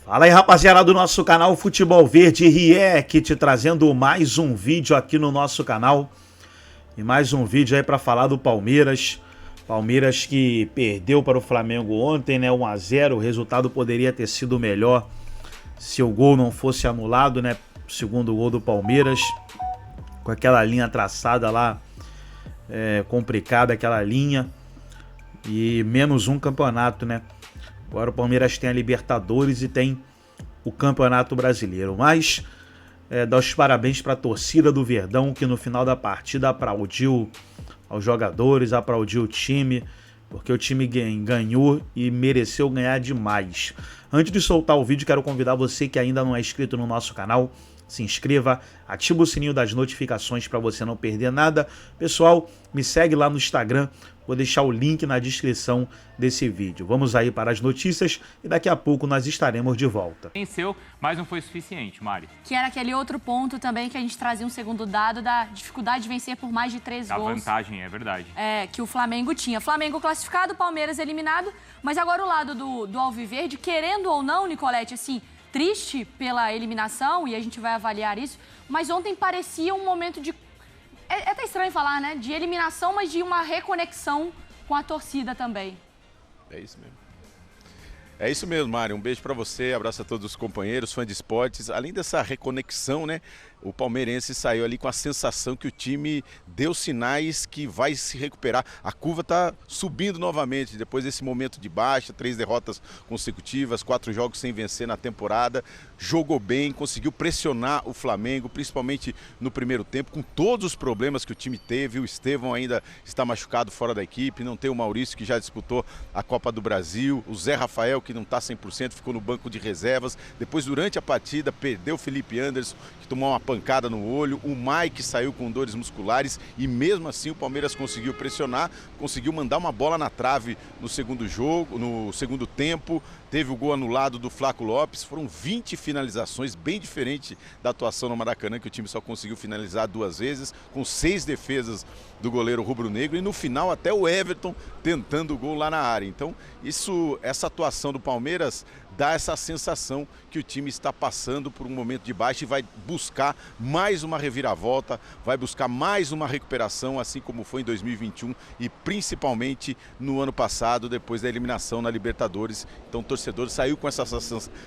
Fala aí, rapaziada do nosso canal Futebol Verde React, trazendo mais um vídeo aqui no nosso canal. E mais um vídeo aí para falar do Palmeiras. Palmeiras que perdeu para o Flamengo ontem, né? 1 a 0. O resultado poderia ter sido melhor se o gol não fosse anulado, né? O segundo gol do Palmeiras, com aquela linha traçada lá, complicada aquela linha. E menos um campeonato, né? Agora o Palmeiras tem a Libertadores e tem o Campeonato Brasileiro. Mas dá os parabéns para a torcida do Verdão, que no final da partida aplaudiu aos jogadores, aplaudiu o time, porque o time ganhou e mereceu ganhar demais. Antes de soltar o vídeo, quero convidar você que ainda não é inscrito no nosso canal, se inscreva, ativa o sininho das notificações para você não perder nada. Pessoal, me segue lá no Instagram, vou deixar o link na descrição desse vídeo. Vamos aí para as notícias e daqui a pouco nós estaremos de volta. Venceu, mas não foi suficiente, Mari. Que era aquele outro ponto também que a gente trazia um segundo dado da dificuldade de vencer por mais de 3 gols. A vantagem, é verdade. Que o Flamengo tinha. Flamengo classificado, Palmeiras eliminado, mas agora o lado do Alviverde, querendo ou não, Nicolete, assim, triste pela eliminação, e a gente vai avaliar isso, mas ontem parecia um momento de... É até estranho falar, né? De eliminação, mas de uma reconexão com a torcida também. É isso mesmo. É isso mesmo, Mário. Um beijo pra você, abraço a todos os companheiros, fãs de esportes. Além dessa reconexão, né? O palmeirense saiu ali com a sensação que o time deu sinais que vai se recuperar. A curva está subindo novamente depois desse momento de baixa, 3 derrotas consecutivas, 4 jogos sem vencer na temporada. Jogou bem, conseguiu pressionar o Flamengo, principalmente no primeiro tempo, com todos os problemas que o time teve. O Estevão ainda está machucado fora da equipe, não tem o Maurício, que já disputou a Copa do Brasil, o Zé Rafael, que não está 100%, ficou no banco de reservas. Depois, durante a partida, perdeu o Felipe Anderson, que tomou uma pancada no olho, o Mike saiu com dores musculares e mesmo assim o Palmeiras conseguiu pressionar, conseguiu mandar uma bola na trave no segundo jogo, no segundo tempo. Teve o gol anulado do Flaco Lopes, foram 20 finalizações, bem diferente da atuação no Maracanã, que o time só conseguiu finalizar 2 vezes, com 6 defesas do goleiro rubro-negro, e no final até o Everton tentando o gol lá na área. Então essa atuação do Palmeiras dá essa sensação que o time está passando por um momento de baixa e vai buscar mais uma reviravolta, vai buscar mais uma recuperação, assim como foi em 2021 e principalmente no ano passado, depois da eliminação na Libertadores. Então o torcedor saiu com essa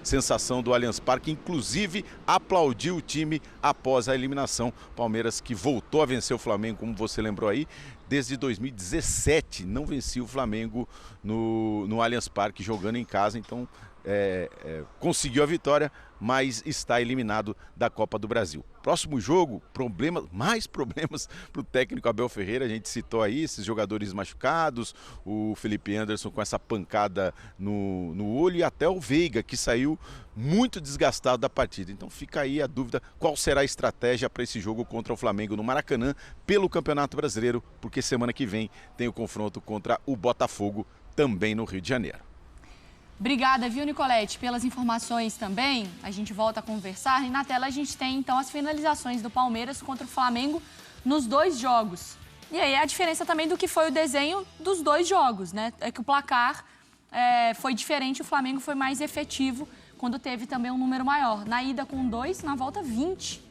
sensação do Allianz Parque, inclusive aplaudiu o time após a eliminação. Palmeiras que voltou a vencer o Flamengo, como você lembrou aí, desde 2017 não vencia o Flamengo no Allianz Parque jogando em casa, então conseguiu a vitória, mas está eliminado da Copa do Brasil. Próximo jogo, mais problemas para o técnico Abel Ferreira. A gente citou aí esses jogadores machucados, o Felipe Anderson com essa pancada no olho e até o Veiga, que saiu muito desgastado da partida. Então fica aí a dúvida qual será a estratégia para esse jogo contra o Flamengo no Maracanã pelo Campeonato Brasileiro, porque semana que vem tem o confronto contra o Botafogo, também no Rio de Janeiro. Obrigada, viu, Nicolete, pelas informações também. A gente volta a conversar e na tela a gente tem, então, as finalizações do Palmeiras contra o Flamengo nos 2 jogos. E aí a diferença também do que foi o desenho dos 2 jogos, né? É que o placar foi diferente, o Flamengo foi mais efetivo quando teve também um número maior. Na ida com 2, na volta 20.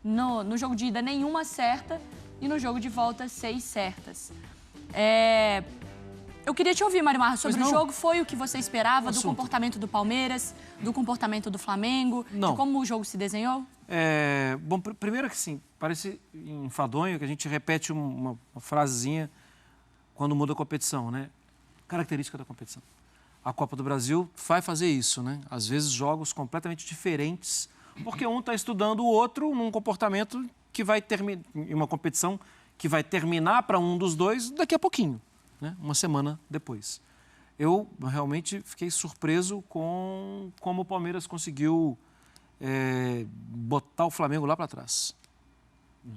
No jogo de ida nenhuma certa e no jogo de volta 6 certas. Eu queria te ouvir, Mário Marra, sobre o jogo. Foi o que você esperava do comportamento do Palmeiras, do comportamento do Flamengo, de como o jogo se desenhou? Bom, primeiro que sim, parece enfadonho que a gente repete uma frasezinha quando muda a competição, né? Característica da competição. A Copa do Brasil vai fazer isso, né? Às vezes jogos completamente diferentes, porque um está estudando o outro num comportamento que vai terminar, em uma competição que vai terminar para um dos dois daqui a pouquinho. Né? Uma semana depois. Eu realmente fiquei surpreso com como o Palmeiras conseguiu botar o Flamengo lá para trás. O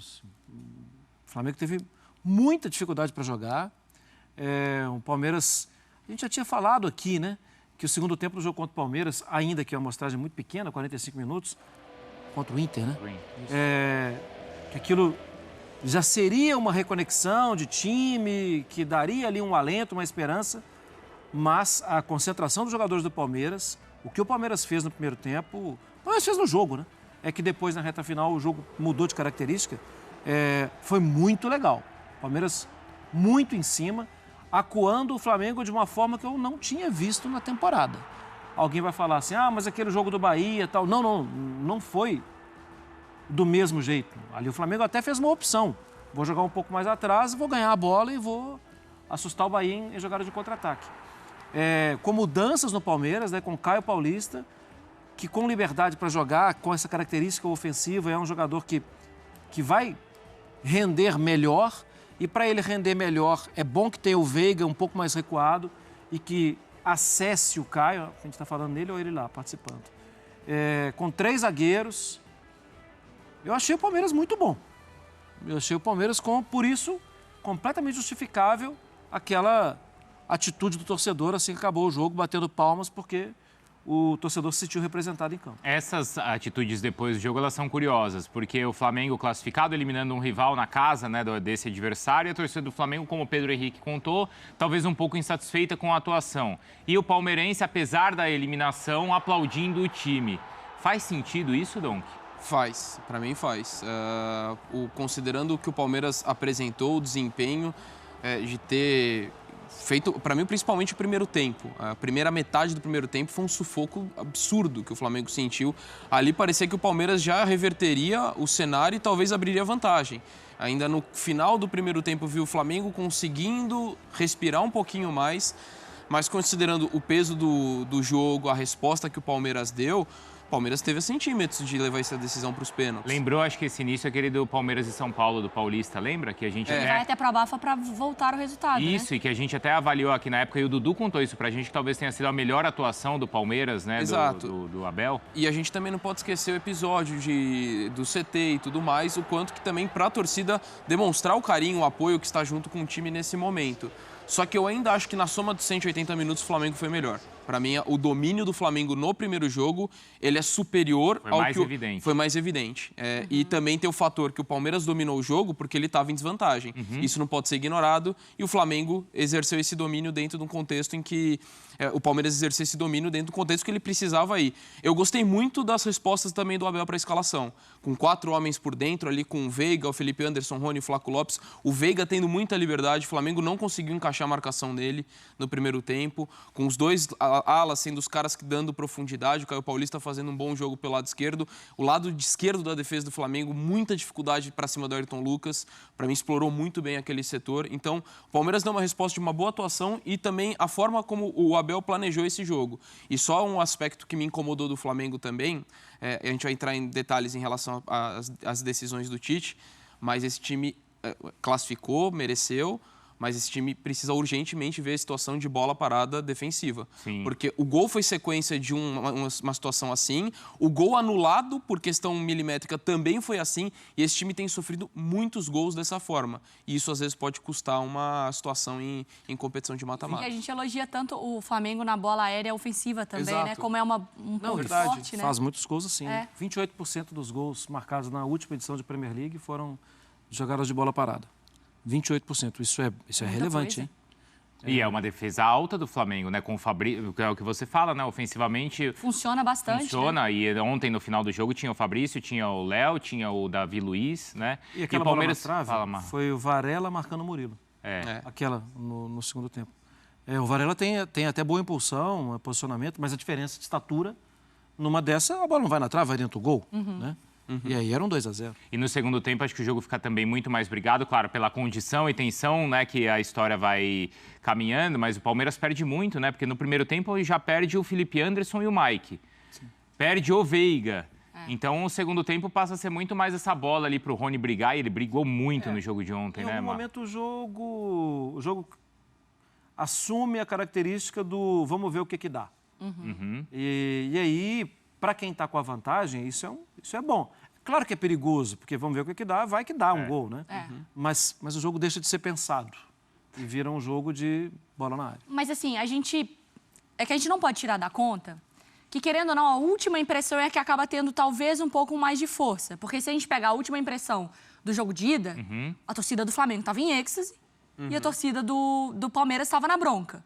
Flamengo teve muita dificuldade para jogar. O Palmeiras, a gente já tinha falado aqui, né, que o segundo tempo do jogo contra o Palmeiras, ainda que é uma amostragem muito pequena, 45 minutos, contra o Inter, né? Que aquilo já seria uma reconexão de time, que daria ali um alento, uma esperança. mas a concentração dos jogadores do Palmeiras, o que o Palmeiras fez no primeiro tempo, o Palmeiras fez no jogo, né? É que depois, na reta final, o jogo mudou de característica, foi muito legal. O Palmeiras muito em cima, acuando o Flamengo de uma forma que eu não tinha visto na temporada. Alguém vai falar assim, mas aquele jogo do Bahia e tal. Não foi do mesmo jeito. Ali o Flamengo até fez uma opção. Vou jogar um pouco mais atrás, vou ganhar a bola e vou assustar o Bahia em jogada de contra-ataque. Com mudanças no Palmeiras, né, com Caio Paulista, que com liberdade para jogar, com essa característica ofensiva, é um jogador que vai render melhor. E para ele render melhor, é bom que tenha o Veiga um pouco mais recuado e que acesse o Caio, a gente está falando nele ou ele lá, participando. Com 3 zagueiros, eu achei o Palmeiras muito bom. Eu achei o Palmeiras, por isso, completamente justificável aquela atitude do torcedor assim que acabou o jogo, batendo palmas, porque o torcedor se sentiu representado em campo. Essas atitudes depois do jogo, elas são curiosas, porque o Flamengo classificado, eliminando um rival na casa, né, desse adversário, e a torcida do Flamengo, como o Pedro Henrique contou, talvez um pouco insatisfeita com a atuação. E o palmeirense, apesar da eliminação, aplaudindo o time. Faz sentido isso, Donk? Faz, para mim faz. Considerando o que o Palmeiras apresentou, o desempenho de ter feito, para mim, principalmente o primeiro tempo. A primeira metade do primeiro tempo foi um sufoco absurdo que o Flamengo sentiu. Ali parecia que o Palmeiras já reverteria o cenário e talvez abriria vantagem. Ainda no final do primeiro tempo, viu o Flamengo conseguindo respirar um pouquinho mais, mas considerando o peso do jogo, a resposta que o Palmeiras deu, o Palmeiras teve a centímetros de levar essa decisão para os pênaltis. Lembrou, acho que esse início aquele do Palmeiras e São Paulo, do Paulista, lembra? Que a gente vai até para a Bafa para voltar o resultado, Isso, né? E que a gente até avaliou aqui na época, e o Dudu contou isso pra gente, que talvez tenha sido a melhor atuação do Palmeiras, né? Exato. Do Abel. E a gente também não pode esquecer o episódio do CT e tudo mais, o quanto que também para a torcida demonstrar o carinho, o apoio que está junto com o time nesse momento. Só que eu ainda acho que na soma de 180 minutos o Flamengo foi melhor. Para mim, o domínio do Flamengo no primeiro jogo, ele é superior ao mais evidente. Foi mais evidente. E também tem o fator que o Palmeiras dominou o jogo porque ele estava em desvantagem. Isso não pode ser ignorado. E o Flamengo exerceu esse domínio dentro de um contexto em que o Palmeiras exerceu esse domínio dentro do contexto que ele precisava ir. Eu gostei muito das respostas também do Abel para a escalação. Com 4 homens por dentro, ali com o Veiga, o Felipe Anderson, Rony e o Flaco Lopes. O Veiga tendo muita liberdade. O Flamengo não conseguiu encaixar a marcação dele no primeiro tempo. Com os dois alas sendo os caras que dando profundidade. O Caio Paulista fazendo um bom jogo pelo lado esquerdo. O lado de esquerdo da defesa do Flamengo, muita dificuldade para cima do Ayrton Lucas. Para mim, explorou muito bem aquele setor. Então, o Palmeiras deu uma resposta de uma boa atuação e também a forma como o Abel planejou esse jogo. E só um aspecto que me incomodou do Flamengo também, a gente vai entrar em detalhes em relação às decisões do Tite, mas esse time classificou, mereceu, mas esse time precisa urgentemente ver a situação de bola parada defensiva. Sim. Porque o gol foi sequência de uma situação assim, o gol anulado por questão milimétrica também foi assim, e esse time tem sofrido muitos gols dessa forma. E isso, às vezes, pode custar uma situação em competição de mata-mata. E a gente elogia tanto o Flamengo na bola aérea ofensiva também, Exato. né? Como é um ponto forte, né? Faz muitos gols assim. 28% dos gols marcados na última edição de Premier League foram jogadas de bola parada. 28%. Isso é relevante, hein? E é uma defesa alta do Flamengo, né? Com o Fabrício, que é o que você fala, né? Ofensivamente... Funciona bastante, Funciona. né? E ontem, no final do jogo, tinha o Fabrício, tinha o Léo, tinha o Davi Luiz, né? E aquela o Palmeiras... bola na trave foi o Varela marcando o Murilo. Aquela no segundo tempo. O Varela tem até boa impulsão, posicionamento, mas a diferença de estatura, numa dessa, a bola não vai na trave, vai dentro do gol, né? E aí era um 2-0. E no segundo tempo, acho que o jogo fica também muito mais brigado, claro, pela condição e tensão, né, que a história vai caminhando, mas o Palmeiras perde muito, né? Porque no primeiro tempo já perde o Felipe Anderson e o Mike. Sim. Perde o Veiga. Então, o segundo tempo passa a ser muito mais essa bola ali pro Rony brigar, e ele brigou muito no jogo de ontem, né, Em algum momento o jogo assume a característica do vamos ver o que dá. E aí, para quem está com a vantagem, isso é bom. Claro que é perigoso, porque vamos ver o que dá, vai que dá um gol, né? Mas o jogo deixa de ser pensado e vira um jogo de bola na área. Mas assim, a gente não pode tirar da conta que, querendo ou não, a última impressão é que acaba tendo talvez um pouco mais de força. Porque se a gente pegar a última impressão do jogo de ida, a torcida do Flamengo estava em êxtase e a torcida do Palmeiras estava na bronca.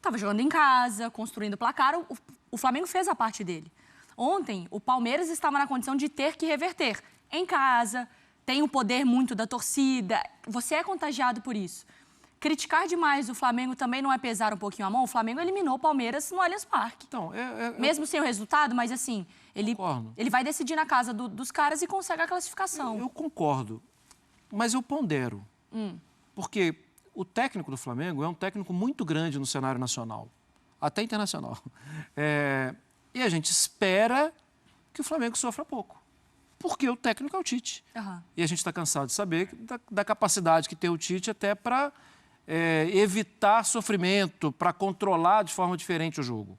estava jogando em casa, construindo placar, o Flamengo fez a parte dele. Ontem, o Palmeiras estava na condição de ter que reverter. Em casa, tem o poder muito da torcida, você é contagiado por isso. Criticar demais o Flamengo também não é pesar um pouquinho a mão? O Flamengo eliminou o Palmeiras no Allianz Parque. Então, Mesmo sem o resultado, mas assim, ele vai decidir na casa dos caras e consegue a classificação. Eu concordo, mas eu pondero. Porque o técnico do Flamengo é um técnico muito grande no cenário nacional, até internacional. E a gente espera que o Flamengo sofra pouco. Porque o técnico é o Tite. E a gente está cansado de saber da capacidade que tem o Tite até para evitar sofrimento, para controlar de forma diferente o jogo.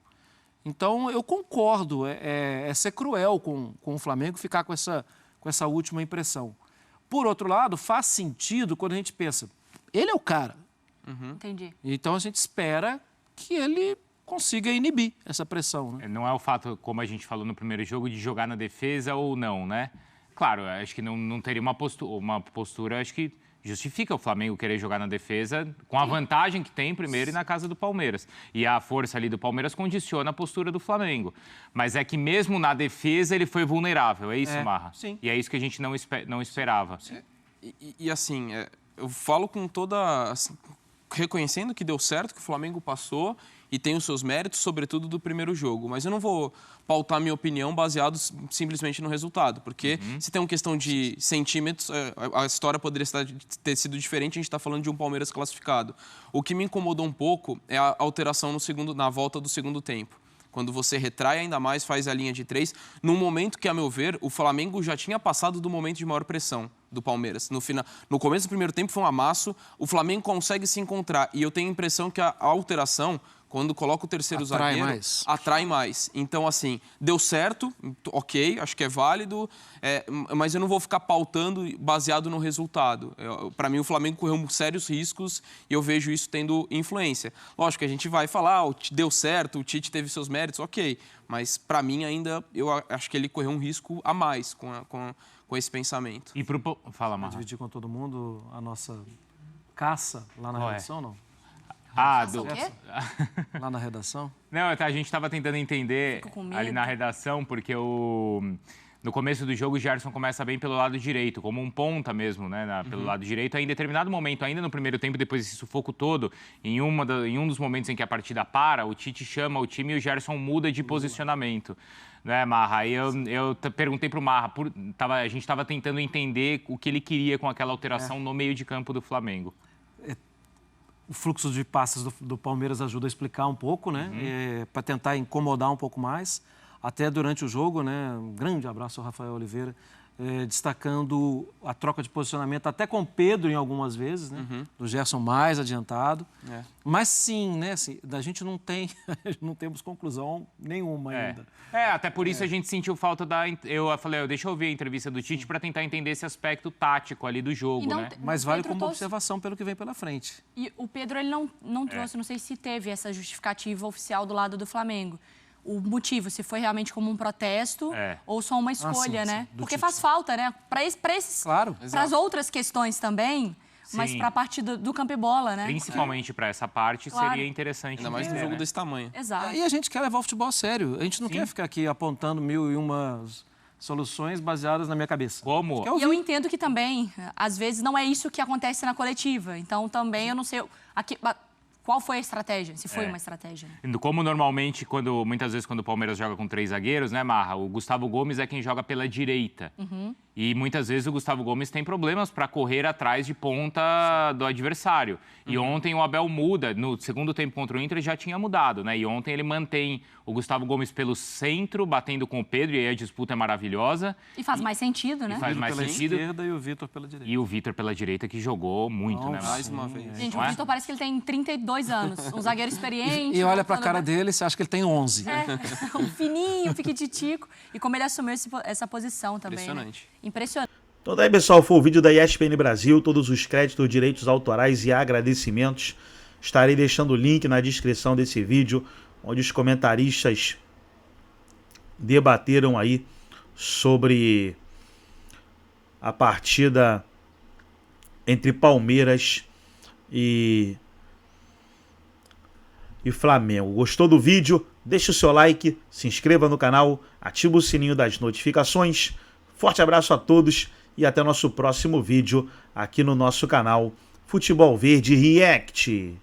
Então, eu concordo, é ser cruel com o Flamengo ficar com essa última impressão. Por outro lado, faz sentido quando a gente pensa, ele é o cara. Entendi. Então, a gente espera que ele consiga inibir essa pressão. Né? Não é o fato, como a gente falou no primeiro jogo, de jogar na defesa ou não, né? Claro, acho que não teria uma postura, acho que justifica o Flamengo querer jogar na defesa com a vantagem que tem primeiro e na casa do Palmeiras. E a força ali do Palmeiras condiciona a postura do Flamengo. Mas é que mesmo na defesa ele foi vulnerável, é isso, Marra? Sim. E é isso que a gente não esperava. E assim, eu falo com toda... Assim, reconhecendo que deu certo, que o Flamengo passou e tem os seus méritos, sobretudo do primeiro jogo. Mas eu não vou pautar minha opinião baseado simplesmente no resultado, porque se tem uma questão de centímetros, a história poderia ter sido diferente, a gente está falando de um Palmeiras classificado. O que me incomodou um pouco é a alteração na volta do segundo tempo. Quando você retrai ainda mais, faz a linha de 3, num momento que, a meu ver, o Flamengo já tinha passado do momento de maior pressão do Palmeiras. No começo do primeiro tempo foi um amasso, o Flamengo consegue se encontrar. E eu tenho a impressão que a alteração, quando coloca o terceiro zagueiro, atrai mais. Então, assim, deu certo, ok, acho que é válido, mas eu não vou ficar pautando baseado no resultado. Para mim, o Flamengo correu sérios riscos e eu vejo isso tendo influência. Lógico que a gente vai falar, deu certo, o Tite teve seus méritos, ok. Mas, para mim, ainda, eu acho que ele correu um risco a mais com esse pensamento. E Fala, Marra. Dividir com todo mundo a nossa caça lá na redação, não? Lá na redação? Não, a gente estava tentando entender ali na redação, porque no começo do jogo o Gerson começa bem pelo lado direito, como um ponta mesmo, né? Pelo lado direito. Aí, em determinado momento, ainda no primeiro tempo, depois desse sufoco todo, em um dos momentos em que a partida para, o Tite chama o time e o Gerson muda de posicionamento. Né, Marra? Aí eu perguntei para o Marra, a gente estava tentando entender o que ele queria com aquela alteração no meio de campo do Flamengo. O fluxo de passes do Palmeiras ajuda a explicar um pouco, né? Para tentar incomodar um pouco mais. Até durante o jogo, né? Um grande abraço ao Rafael Oliveira, destacando a troca de posicionamento, até com o Pedro em algumas vezes, né? Do Gerson mais adiantado. Mas sim, né? Assim, a gente não temos conclusão nenhuma ainda. Até por isso a gente sentiu falta eu falei, deixa eu ouvir a entrevista do Tite para tentar entender esse aspecto tático ali do jogo, né? Mas vale como observação pelo que vem pela frente. E o Pedro, ele não trouxe, não sei se teve essa justificativa oficial do lado do Flamengo. O motivo, se foi realmente como um protesto ou só uma escolha, né? Porque faz falta, né? Para as outras questões também, mas para a parte do campo e bola, né? Principalmente para essa parte, seria interessante. Ainda mais num jogo desse tamanho. Exato. E a gente quer levar o futebol a sério. A gente não quer ficar aqui apontando 1001 soluções baseadas na minha cabeça. Como? E eu entendo que também, às vezes, não é isso que acontece na coletiva. Então, também, eu não sei... Qual foi a estratégia? Se foi uma estratégia. Como normalmente, muitas vezes, quando o Palmeiras joga com 3 zagueiros, né, Marra? O Gustavo Gomes é quem joga pela direita. E muitas vezes o Gustavo Gomes tem problemas para correr atrás de ponta do adversário. E ontem o Abel muda. No segundo tempo contra o Inter já tinha mudado, né? E ontem ele mantém o Gustavo Gomes pelo centro, batendo com o Pedro, e aí a disputa é maravilhosa. E faz mais sentido, né? Faz mais sentido. Esquerda e o Vitor pela direita. E o Vitor pela direita, que jogou muito, né? Mais uma vez. Gente, o Vitor parece que ele tem 32 anos. Um zagueiro experiente. E olha pra cara dele, você acha que ele tem 11. Um fininho, piquititico. E como ele assumiu essa posição também. Impressionante. Né? Impressionante. Então daí, pessoal, foi o vídeo da ESPN Brasil, todos os créditos, direitos autorais e agradecimentos. Estarei deixando o link na descrição desse vídeo, onde os comentaristas debateram aí sobre a partida entre Palmeiras e e Flamengo. Gostou do vídeo? Deixe o seu like, se inscreva no canal, ative o sininho das notificações. Forte abraço a todos e até nosso próximo vídeo aqui no nosso canal Futebol Verde React.